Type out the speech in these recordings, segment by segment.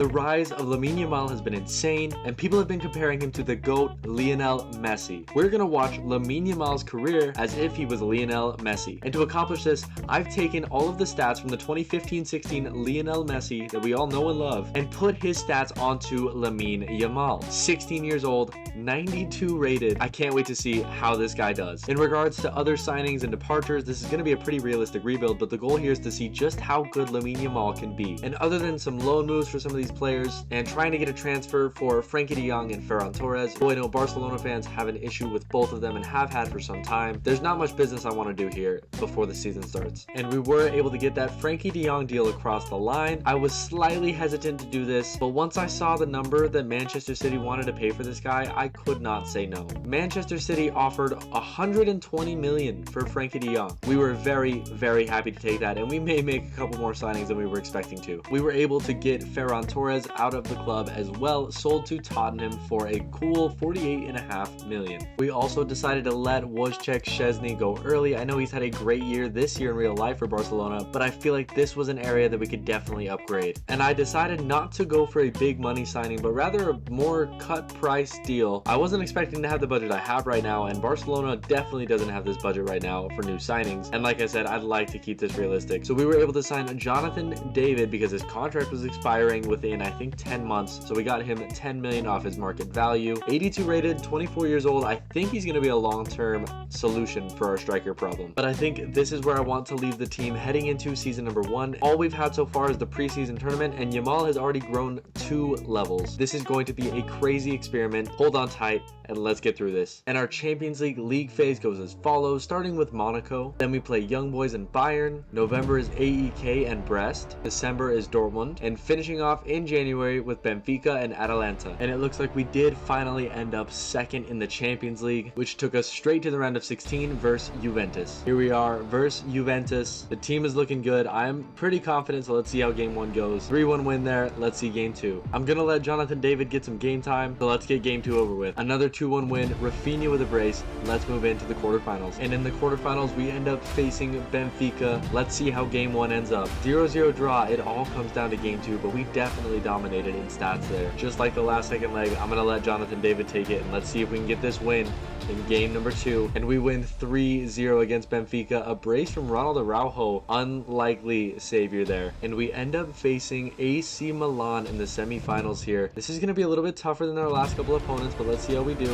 The rise of LAMINE YAMAL has been insane, and people have been comparing him to the GOAT Lionel Messi. We're gonna watch LAMINE YAMAL's career as if he was Lionel Messi. And to accomplish this, I've taken all of the stats from the 2015-16 Lionel Messi that we all know and love, and put his stats onto LAMINE YAMAL. 16 years old, 92 rated. I can't wait to see how this guy does. In regards to other signings and departures, this is gonna be a pretty realistic rebuild, but the goal here is to see just how good LAMINE YAMAL can be. And other than some loan moves for some of these players and trying to get a transfer for Frenkie de Jong and Ferran Torres, who I know Barcelona fans have an issue with both of them and have had for some time, there's not much business I want to do here before the season starts. And we were able to get that Frenkie de Jong deal across the line. I was slightly hesitant to do this, but once I saw the number that Manchester City wanted to pay for this guy, I could not say no. Manchester City offered 120 million for Frenkie de Jong. We were very, very happy to take that, and we may make a couple more signings than we were expecting to. We were able to get Ferran Torres out of the club as well, sold to Tottenham for a cool 48.5 million. We also decided to let Wojciech Szczesny go early. I know he's had a great year this year in real life for Barcelona, but I feel like this was an area that we could definitely upgrade. And I decided not to go for a big money signing, but rather a more cut price deal. I wasn't expecting to have the budget I have right now, and Barcelona definitely doesn't have this budget right now for new signings. And like I said, I'd like to keep this realistic. So we were able to sign Jonathan David because his contract was expiring within I think 10 months, so we got him 10 million off his market value. 82 rated, 24 years old. I think he's going to be a long-term solution for our striker problem, but I think this is where I want to leave the team heading into season number 1. All we've had so far is the preseason tournament, and Yamal has already grown 2 levels. This is going to be a crazy experiment. Hold on tight and let's get through this. And our Champions League phase goes as follows, starting with Monaco. Then we play Young Boys and Bayern. November is AEK and Brest. December is Dortmund, and finishing off in January with Benfica and Atalanta. And it looks like we did finally end up second in the Champions League, which took us straight to the round of 16 versus Juventus. Here we are versus Juventus. The team is looking good. I'm pretty confident, so let's see how game 1 goes. 3-1 win there. Let's see game 2. I'm gonna let Jonathan David get some game time, so let's get game 2 over with. Another 2-1 win. Rafinha with a brace. Let's move into the quarterfinals. And in the quarterfinals, we end up facing Benfica. Let's see how game 1 ends up. 0-0 draw. It all comes down to game 2, but we definitely dominated in stats there. Just like the last second leg, I'm gonna let Jonathan David take it, and let's see if we can get this win in game number 2. And we win 3-0 against Benfica. A brace from Ronald Araujo, unlikely savior there. And we end up facing AC Milan in the semifinals here. This is gonna be a little bit tougher than our last couple opponents, but let's see how we do.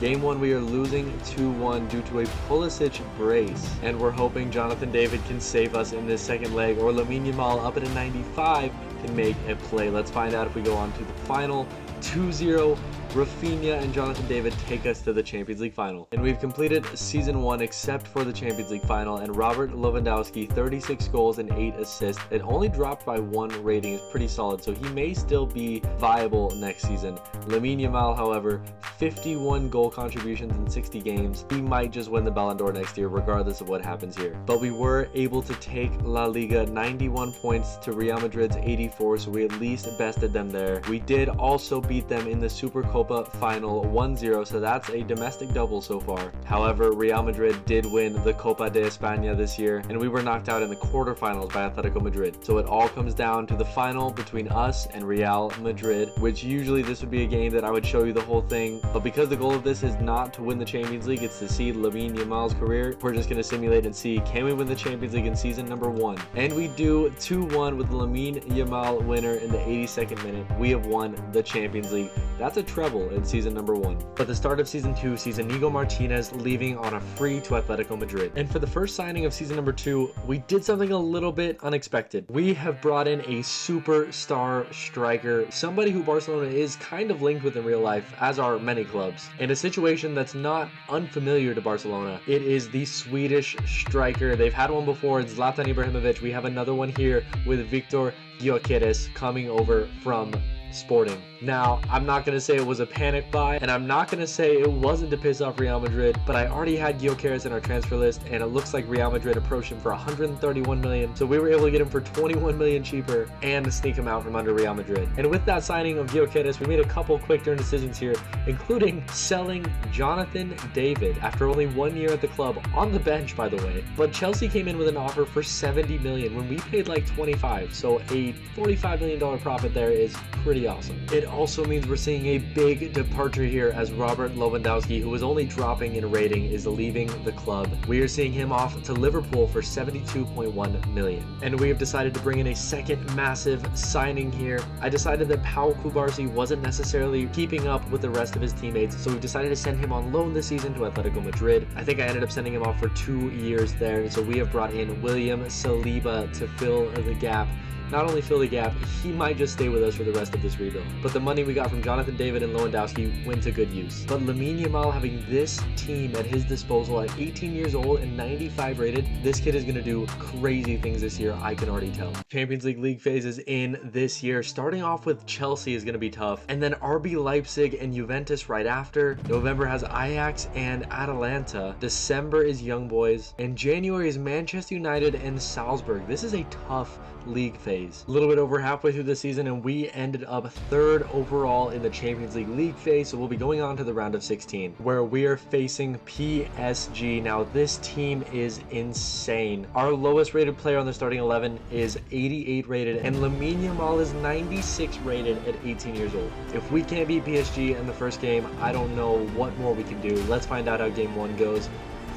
Game 1, we are losing 2-1 due to a Pulisic brace, and we're hoping Jonathan David can save us in this second leg, or LAMINE YAMAL up at a 95 can make a play. Let's find out if we go on to the final. 2-0. Rafinha and Jonathan David take us to the Champions League final. And we've completed season 1 except for the Champions League final, and Robert Lewandowski, 36 goals and 8 assists. It only dropped by 1 rating, is pretty solid, so he may still be viable next season. LAMINE YAMAL, however, 51 goal contributions in 60 games. He might just win the Ballon d'Or next year regardless of what happens here. But we were able to take La Liga 91 points to Real Madrid's 84, so we at least bested them there. We did also beat them in the Supercopa final 1-0, so that's a domestic double so far. However, Real Madrid did win the Copa de España this year, and we were knocked out in the quarterfinals by Atletico Madrid. So it all comes down to the final between us and Real Madrid, which usually this would be a game that I would show you the whole thing, but because the goal of this is not to win the Champions League, it's to see LAMINE YAMAL's career, we're just going to simulate and see, can we win the Champions League in season number 1? And we do. 2-1 with the LAMINE YAMAL winner in the 82nd minute. We have won the Champions League. That's a treble in season number 1. But the start of season 2 sees Inigo Martinez leaving on a free to Atletico Madrid. And for the first signing of season number 2, we did something a little bit unexpected. We have brought in a superstar striker, somebody who Barcelona is kind of linked with in real life, as are many clubs. In a situation that's not unfamiliar to Barcelona, it is the Swedish striker. They've had one before, it's Zlatan Ibrahimovic. We have another one here with Viktor Gyökeres coming over from Sporting. Now, I'm not going to say it was a panic buy, and I'm not going to say it wasn't to piss off Real Madrid, but I already had Gyökeres in our transfer list, and it looks like Real Madrid approached him for 131 million, so we were able to get him for 21 million cheaper and sneak him out from under Real Madrid. And with that signing of Gyökeres, we made a couple quick turn decisions here, including selling Jonathan David after only 1 year at the club, on the bench by the way. But Chelsea came in with an offer for 70 million when we paid like 25, so a $45 million profit there is pretty awesome. It also means we're seeing a big departure here as Robert Lewandowski, who was only dropping in rating, is leaving the club. We are seeing him off to Liverpool for 72.1 million. And we have decided to bring in a second massive signing here. I decided that Pau Cubarsí wasn't necessarily keeping up with the rest of his teammates, so we decided to send him on loan this season to Atletico Madrid. I think I ended up sending him off for 2 years there, so we have brought in William Saliba to fill the gap. Not only fill the gap, he might just stay with us for the rest of this rebuild. But the money we got from Jonathan David and Lewandowski went to good use. But LAMINE YAMAL having this team at his disposal at 18 years old and 95 rated, this kid is going to do crazy things this year, I can already tell. Champions League phase is in this year. Starting off with Chelsea is going to be tough. And then RB Leipzig and Juventus right after. November has Ajax and Atalanta. December is Young Boys. And January is Manchester United and Salzburg. This is a tough league phase. A little bit over halfway through the season, and we ended up third overall in the Champions League phase, so we'll be going on to the round of 16 where we are facing PSG. Now this team is insane. Our lowest rated player on the starting 11 is 88 rated, and LAMINE YAMAL is 96 rated at 18 years old. If we can't beat PSG in the first game, I don't know what more we can do. Let's find out how game 1 goes.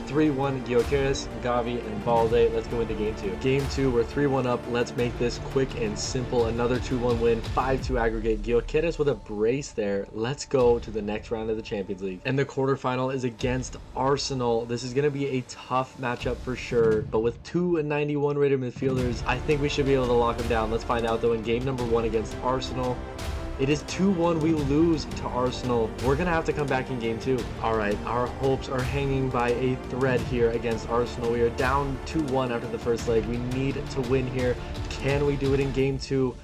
3-1 Gyökeres, Gavi, and Balde. Let's go into game 2. Game 2, we're 3-1 up. Let's make this quick and simple. Another 2-1 win, 5-2 aggregate. Gyökeres with a brace there. Let's go to the next round of the Champions League. And the quarterfinal is against Arsenal. This is going to be a tough matchup for sure, but with 91 rated midfielders, I think we should be able to lock them down. Let's find out though in game number 1 against Arsenal. It is 2-1. We lose to Arsenal. We're going to have to come back in game 2. All right, our hopes are hanging by a thread here against Arsenal. We are down 2-1 after the first leg. We need to win here. Can we do it in game 2?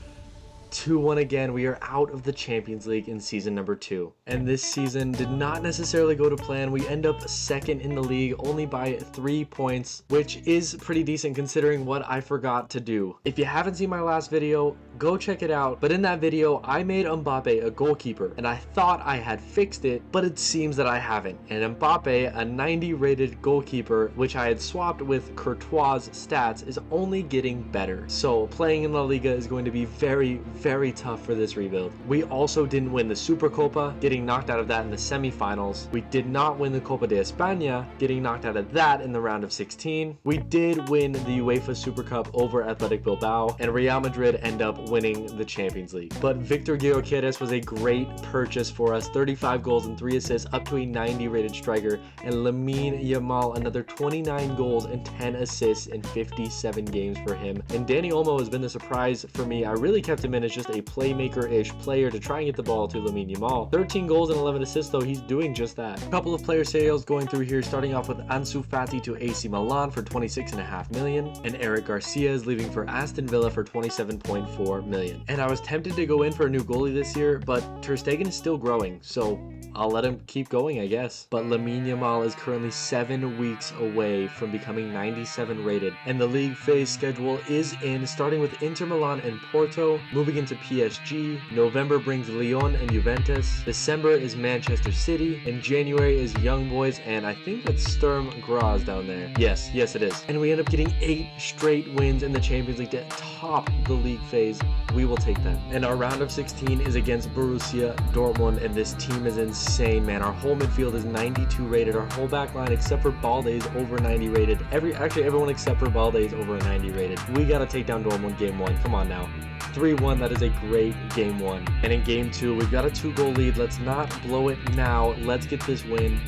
2-1 again. We are out of the Champions League in season number 2. And this season did not necessarily go to plan. We end up second in the league only by 3 points, which is pretty decent considering what I forgot to do. If you haven't seen my last video, go check it out. But in that video, I made Mbappe a goalkeeper, and I thought I had fixed it, but it seems that I haven't. And Mbappe, a 90 rated goalkeeper, which I had swapped with Courtois' stats, is only getting better. So playing in La Liga is going to be very tough for this rebuild. We also didn't win the Supercopa, getting knocked out of that in the semifinals. We did not win the Copa de España, getting knocked out of that in the round of 16. We did win the UEFA Super Cup over Athletic Bilbao, and Real Madrid end up winning the Champions League. But Victor Gyökeres was a great purchase for us. 35 goals and 3 assists, up to a 90 rated striker, and LAMINE YAMAL another 29 goals and 10 assists in 57 games for him. And Dani Olmo has been the surprise for me. I really kept him in as just a playmaker-ish player to try and get the ball to LAMINE YAMAL. 13 goals and 11 assists though, he's doing just that. A couple of player sales going through here, starting off with Ansu Fati to AC Milan for 26.5 million, and Eric Garcia is leaving for Aston Villa for 27.4 million. And I was tempted to go in for a new goalie this year, but Ter Stegen is still growing, so I'll let him keep going, I guess. But LAMINE YAMAL is currently 7 weeks away from becoming 97 rated, and the league phase schedule is in, starting with Inter Milan and Porto, moving into PSG. November brings Lyon and Juventus. December is Manchester City, and January is Young Boys, and I think that's Sturm Graz down there. Yes it is. And we end up getting 8 straight wins in the Champions League to top the league phase. We will take that. And our round of 16 is against Borussia Dortmund, and this team is insane, man. Our whole midfield is 92 rated. Our whole back line, except for Balde, is over 90 rated. Actually, everyone except for Balde is over 90 rated. We gotta take down Dortmund game 1. Come on now. 3-1, that is a great game 1. And in game 2, we've got a 2-goal lead. Let's not blow it now. Let's get this win.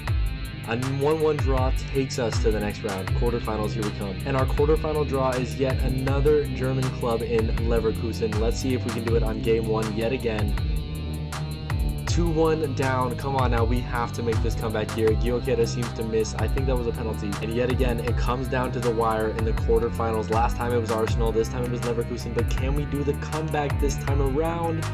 A 1-1 draw takes us to the next round. Quarterfinals, here we come. And our quarterfinal draw is yet another German club in Leverkusen. Let's see if we can do it on game 1 yet again. 2-1 down. Come on now, we have to make this comeback here. Gyökeres seems to miss. I think that was a penalty. And yet again, it comes down to the wire in the quarterfinals. Last time it was Arsenal, this time it was Leverkusen. But can we do the comeback this time around?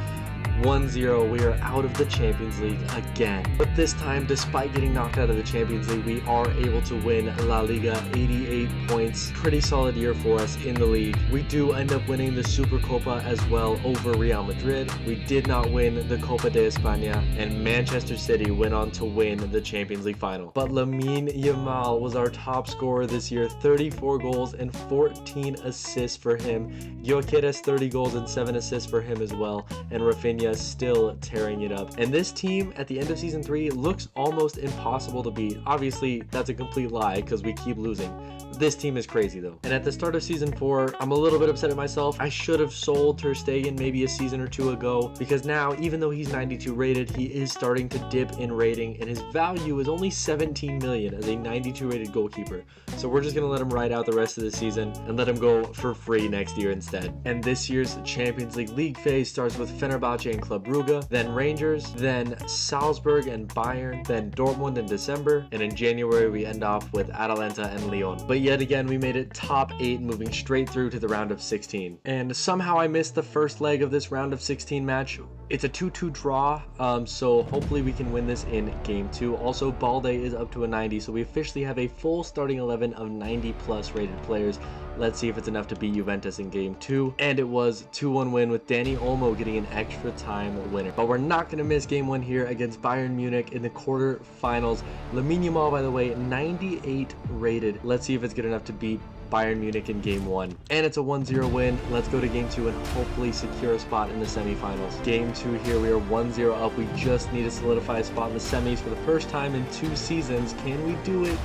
1-0, we are out of the Champions League again. But this time, despite getting knocked out of the Champions League, we are able to win La Liga, 88 points. Pretty solid year for us in the league. We do end up winning the Supercopa as well over Real Madrid. We did not win the Copa de España, and Manchester City went on to win the Champions League final. But LAMINE YAMAL was our top scorer this year, 34 goals and 14 assists for him. Gyökeres 30 goals and 7 assists for him as well, and Rafinha still tearing it up. And this team at the end of season 3 looks almost impossible to beat. Obviously, that's a complete lie because we keep losing. This team is crazy though. And at the start of season 4, I'm a little bit upset at myself. I should have sold Ter Stegen maybe a season or 2 ago, because now, even though he's 92 rated, he is starting to dip in rating, and his value is only 17 million as a 92 rated goalkeeper. So we're just gonna let him ride out the rest of the season and let him go for free next year instead. And this year's Champions League phase starts with Fenerbahce and Club Brugge, then Rangers, then Salzburg and Bayern, then Dortmund in December, and in January we end off with Atalanta and Lyon. But yet again, we made it top 8, moving straight through to the round of 16. And somehow I missed the first leg of this round of 16 match. It's a 2-2 draw, so hopefully we can win this in game 2. Also, Balde is up to a 90, so we officially have a full starting 11 of 90 plus rated players. Let's see if it's enough to beat Juventus in game 2. And it was 2-1 win with Dani Olmo getting an extra time winner. But we're not going to miss game 1 here against Bayern Munich in the quarterfinals. LAMINE YAMAL, by the way, 98 rated. Let's see if it's good enough to beat Bayern Munich in game 1. And it's a 1-0 win. Let's go to game 2 and hopefully secure a spot in the semifinals. Game 2 here, we are 1-0 up. We just need to solidify a spot in the semis for the first time in 2 seasons. Can we do it?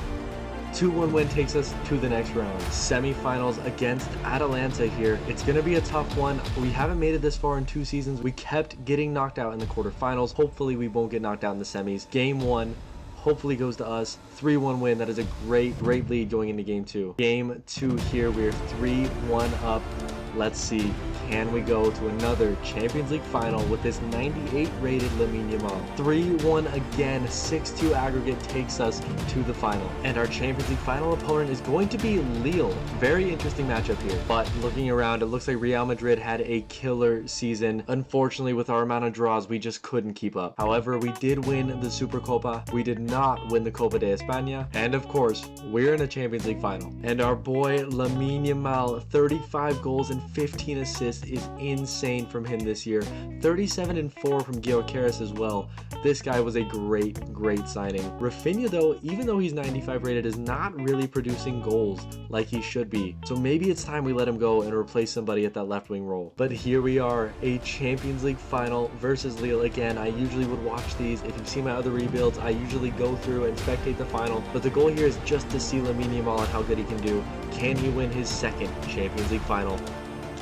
2-1 win takes us to the next round. Semifinals against Atalanta here. It's going to be a tough one. We haven't made it this far in 2 seasons. We kept getting knocked out in the quarterfinals. Hopefully we won't get knocked out in the semis. Game 1 hopefully goes to us. 3-1 win. That is a great lead going into game 2. Game 2 here, we're 3-1 up. Let's see, can we go to another Champions League final with this 98 rated LAMINE YAMAL? 3-1 again, 6-2 aggregate takes us to the final. And our Champions League final opponent is going to be Lille. Very interesting matchup here. But looking around, it looks like Real Madrid had a killer season. Unfortunately, with our amount of draws, we just couldn't keep up. However, we did win the Supercopa. We did not win the Copa de España. And of course, we're in a Champions League final. And our boy LAMINE YAMAL, 35 goals and 15 assists is insane from him this year. 37 and 4 from Gyökeres as well. This guy was a great signing. Rafinha though, even though he's 95 rated, is not really producing goals like he should be. So maybe it's time we let him go and replace somebody at that left wing role. But here we are, a Champions League final versus Lille again. I usually would watch these. If you've seen my other rebuilds, I usually go through and spectate the final. But the goal here is just to see LAMINE YAMAL and how good he can do. Can he win his second Champions League final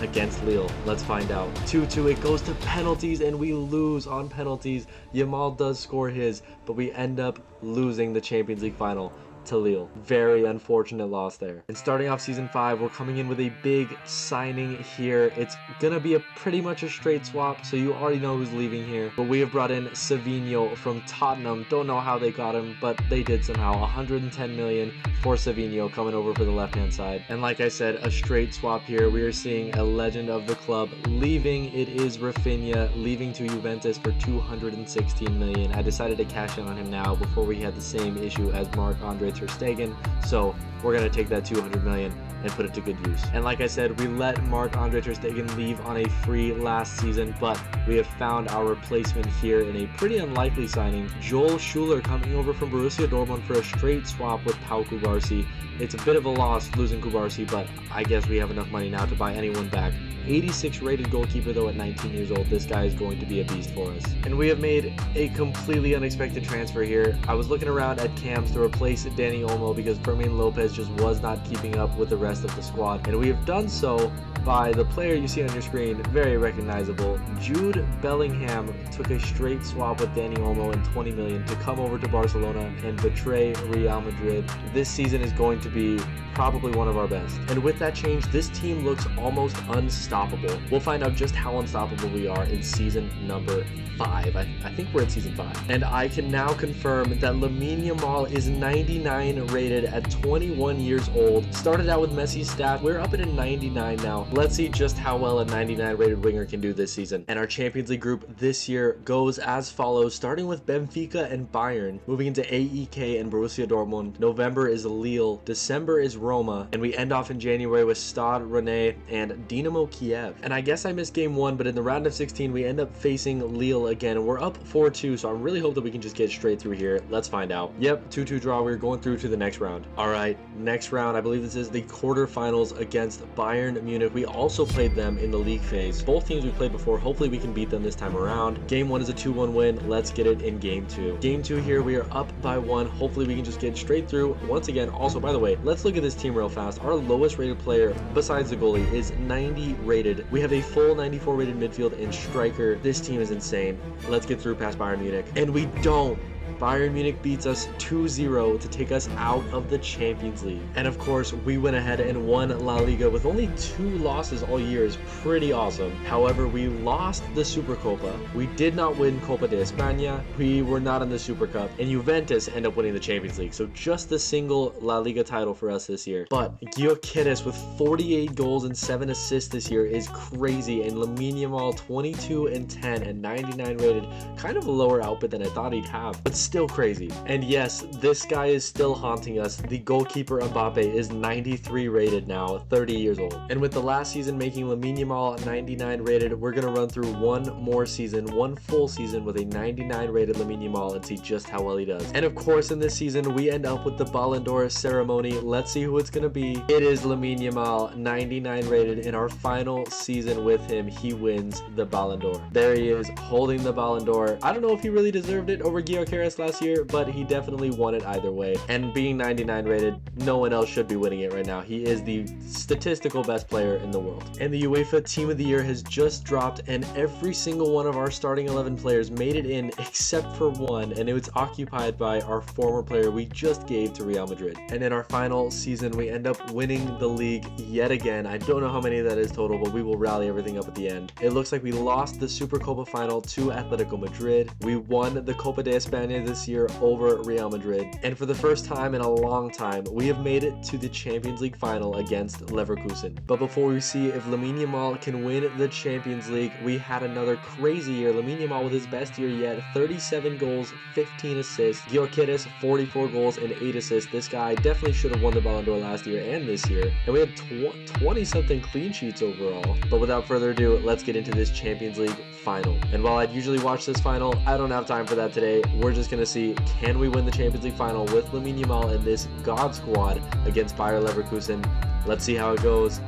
against Lille? Let's find out. 2-2, it goes to penalties and we lose on penalties. Yamal does score his, but we end up losing the Champions League final to Lille. Very unfortunate loss there. And starting off season 5, we're coming in with a big signing here. It's gonna be pretty much a straight swap, so you already know who's leaving here. But we have brought in Savinho from Tottenham. Don't know how they got him, but they did somehow. 110 million for Savinho coming over for the left-hand side. And like I said, a straight swap here. We are seeing a legend of the club leaving. It is Rafinha leaving to Juventus for 216 million. I decided to cash in on him now before we had the same issue as Marc-Andre Ter Stegen, so we're going to take that 200 million and put it to good use. And like I said, we let Marc-Andre Ter Stegen leave on a free last season, but we have found our replacement here in a pretty unlikely signing. Joel Schuler coming over from Borussia Dortmund for a straight swap with Pau Kubarsi. It's a bit of a loss losing Kubarsi, but I guess we have enough money now to buy anyone back. 86 rated goalkeeper though at 19 years old. This guy is going to be a beast for us. And we have made a completely unexpected transfer here. I was looking around at cams to replace Dani Olmo because Fermin Lopez just was not keeping up with the rest of the squad. And we have done so by the player you see on your screen, very recognizable. Jude Bellingham took a straight swap with Dani Olmo and 20 million to come over to Barcelona and betray Real Madrid. This season is going to be probably one of our best. And with that change, this team looks almost unstoppable. We'll find out just how unstoppable we are in season number 5. I think we're in season 5. And I can now confirm that LAMINE YAMAL is 99 rated at 21 21 years old. Started out with Messi's stat. We're up at a 99 now. Let's see just how well a 99 rated winger can do this season. And our Champions League group this year goes as follows, starting with Benfica and Bayern, moving into AEK and Borussia Dortmund. November is Lille, December is Roma, and we end off in January with Stade Rennais and Dynamo Kiev. And I guess I missed game 1, but in the round of 16 we end up facing Lille again, and we're up 4-2, so I really hope that we can just get straight through here. Let's find out. Yep, 2-2 draw. We're going through to the next round. All right, next round, I believe this is the quarterfinals against Bayern Munich. We also played them in the league phase. Both teams we played before. Hopefully we can beat them this time around. Game 1 is a 2-1 win. Let's get it in game 2. Game 2 here, we are up by 1. Hopefully we can just get straight through. Once again, also, by the way, let's look at this team real fast. Our lowest rated player, besides the goalie, is 90 rated. We have a full 94 rated midfield and striker. This team is insane. Let's get through past Bayern Munich. And we don't. Bayern Munich beats us 2-0 to take us out of the Champions League. And of course, we went ahead and won La Liga with only 2 losses all year. Is pretty awesome. However, we lost the Supercopa. We did not win Copa de España. We were not in the Super Cup. And Juventus end up winning the Champions League. So just the single La Liga title for us this year. But Gyökeres with 48 goals and 7 assists this year is crazy. And LAMINE Yamal 22 and 10 and 99 rated. Kind of a lower output than I thought he'd have, but still crazy. And yes, this guy is still haunting us. The goalkeeper Mbappe is 93 rated now, 30 years old. And with the last season making LAMINE Yamal 99 rated, we're gonna run through one more season, one full season with a 99 rated LAMINE Yamal and see just how well he does. And of course, in this season, we end up with the Ballon d'Or ceremony. Let's see who it's gonna be. It is LAMINE Yamal, 99 rated. In our final season with him, he wins the Ballon d'Or. There he is, holding the Ballon d'Or. I don't know if he really deserved it over Gyökeres last year, but he definitely won it either way. And being 99 rated, no one else should be winning it right now. He is the statistical best player in the world. And the UEFA Team of the Year has just dropped, and every single one of our starting 11 players made it in except for one, and it was occupied by our former player we just gave to Real Madrid. And in our final season, we end up winning the league yet again. I don't know how many that is total, but we will rally everything up at the end. It looks like we lost the Supercopa final to Atletico Madrid. We won the Copa de España this year over Real Madrid. And for the first time in a long time, we have made it to the Champions League final against Leverkusen. But before we see if LAMINE Yamal can win the Champions League, we had another crazy year. LAMINE Yamal with his best year yet, 37 goals, 15 assists. Gyökeres, 44 goals and 8 assists. This guy definitely should have won the Ballon d'Or last year and this year. And we had 20-something clean sheets overall. But without further ado, let's get into this Champions League final. And while I'd usually watch this final, I don't have time for that today. We're just gonna see, can we win the Champions League final with LAMINE Yamal in this God squad against Bayer Leverkusen? Let's see how it goes.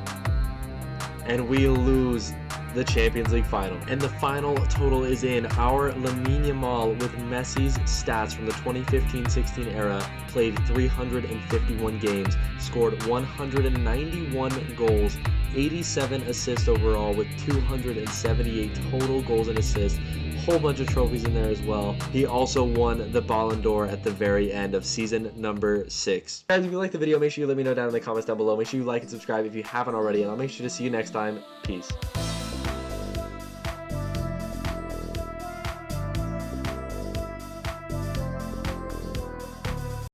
And we lose the Champions League final. And the final total is in. Our LAMINE Yamal with Messi's stats from the 2015-16 era played 351 games, scored 191 goals, 87 assists overall with 278 total goals and assists. Whole bunch of trophies in there as well. He also won the Ballon d'Or at the very end of season number 6. Guys, if you liked the video, make sure you let me know down in the comments down below. Make sure you like and subscribe if you haven't already, and I'll make sure to see you next time. Peace.